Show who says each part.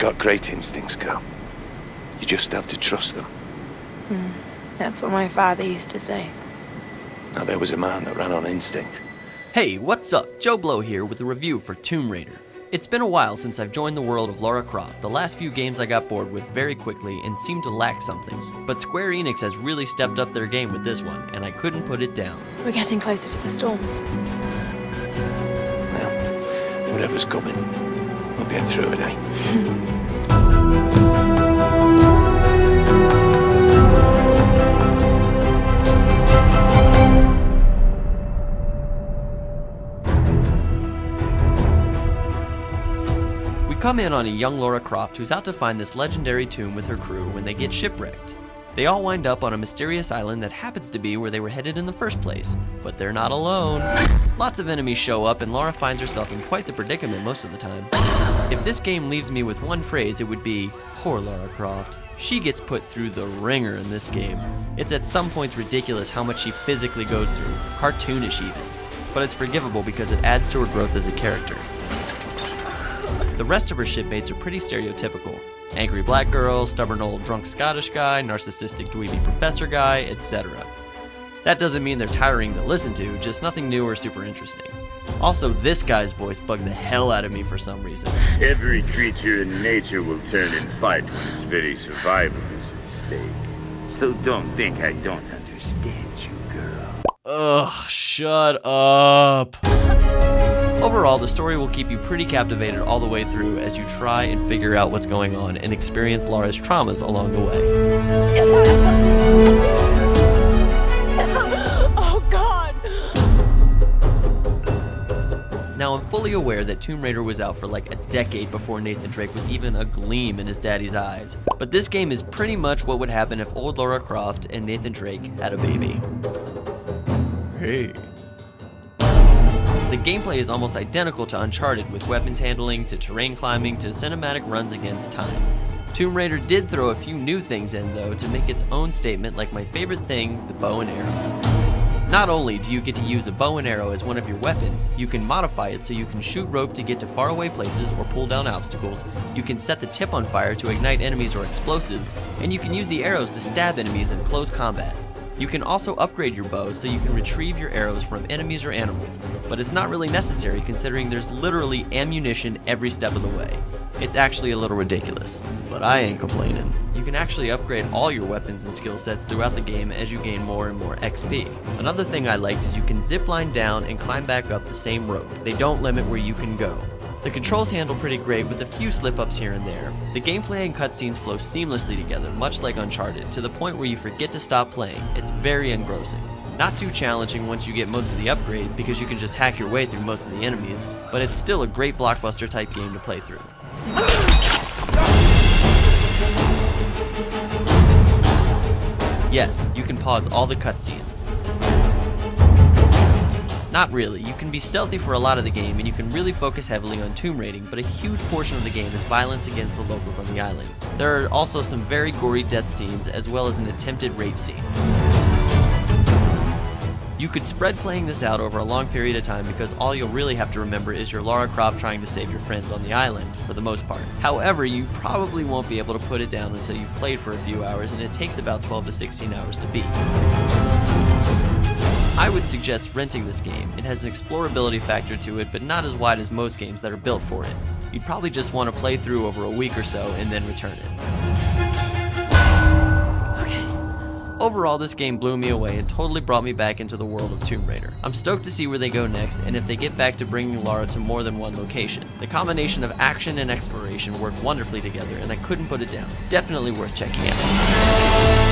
Speaker 1: got great instincts, girl. You just have to trust them.
Speaker 2: That's what my father used to say.
Speaker 1: Now, there was a man that ran on instinct.
Speaker 3: Hey, what's up? Joe Blow here with a review for Tomb Raider. It's been a while since I've joined the world of Lara Croft. The last few games I got bored with very quickly and seemed to lack something. But Square Enix has really stepped up their game with this one, and I couldn't put it down.
Speaker 2: We're getting closer to the storm.
Speaker 1: Well, whatever's coming, we'll get through it, eh?
Speaker 3: We come in on a young Lara Croft who's out to find this legendary tomb with her crew when they get shipwrecked. They all wind up on a mysterious island that happens to be where they were headed in the first place, but they're not alone. Lots of enemies show up and Lara finds herself in quite the predicament most of the time. If this game leaves me with one phrase, it would be, poor Lara Croft. She gets put through the ringer in this game. It's at some points ridiculous how much she physically goes through, cartoonish even. But it's forgivable because it adds to her growth as a character. The rest of her shipmates are pretty stereotypical. Angry black girl, stubborn old drunk Scottish guy, narcissistic dweeby professor guy, etc. That doesn't mean they're tiring to listen to, just nothing new or super interesting. Also, this guy's voice bugged the hell out of me for some reason.
Speaker 4: Every creature in nature will turn and fight when its very survival is at stake. So don't think I don't understand you, girl.
Speaker 3: Ugh, shut up. Overall, the story will keep you pretty captivated all the way through as you try and figure out what's going on and experience Lara's traumas along the way.
Speaker 2: Oh, God!
Speaker 3: Now, I'm fully aware that Tomb Raider was out for like a decade before Nathan Drake was even a gleam in his daddy's eyes. But this game is pretty much what would happen if old Lara Croft and Nathan Drake had a baby. Hey. The gameplay is almost identical to Uncharted, with weapons handling, to terrain climbing, to cinematic runs against time. Tomb Raider did throw a few new things in though to make its own statement, like my favorite thing, the bow and arrow. Not only do you get to use a bow and arrow as one of your weapons, you can modify it so you can shoot rope to get to faraway places or pull down obstacles, you can set the tip on fire to ignite enemies or explosives, and you can use the arrows to stab enemies in close combat. You can also upgrade your bow so you can retrieve your arrows from enemies or animals, but it's not really necessary considering there's literally ammunition every step of the way. It's actually a little ridiculous, but I ain't complaining. You can actually upgrade all your weapons and skill sets throughout the game as you gain more and more XP. Another thing I liked is you can zipline down and climb back up the same rope. They don't limit where you can go. The controls handle pretty great with a few slip-ups here and there. The gameplay and cutscenes flow seamlessly together, much like Uncharted, to the point where you forget to stop playing. It's very engrossing. Not too challenging once you get most of the upgrade, because you can just hack your way through most of the enemies, but it's still a great blockbuster type game to play through. Yes, you can pause all the cutscenes. Not really, you can be stealthy for a lot of the game and you can really focus heavily on tomb raiding, but a huge portion of the game is violence against the locals on the island. There are also some very gory death scenes as well as an attempted rape scene. You could spread playing this out over a long period of time because all you'll really have to remember is your Lara Croft trying to save your friends on the island, for the most part. However, you probably won't be able to put it down until you've played for a few hours, and it takes about 12 to 16 hours to beat. I would suggest renting this game. It has an explorability factor to it, but not as wide as most games that are built for it. You'd probably just want to play through over a week or so and then return it. Overall, this game blew me away and totally brought me back into the world of Tomb Raider. I'm stoked to see where they go next and if they get back to bringing Lara to more than one location. The combination of action and exploration work wonderfully together and I couldn't put it down. Definitely worth checking out.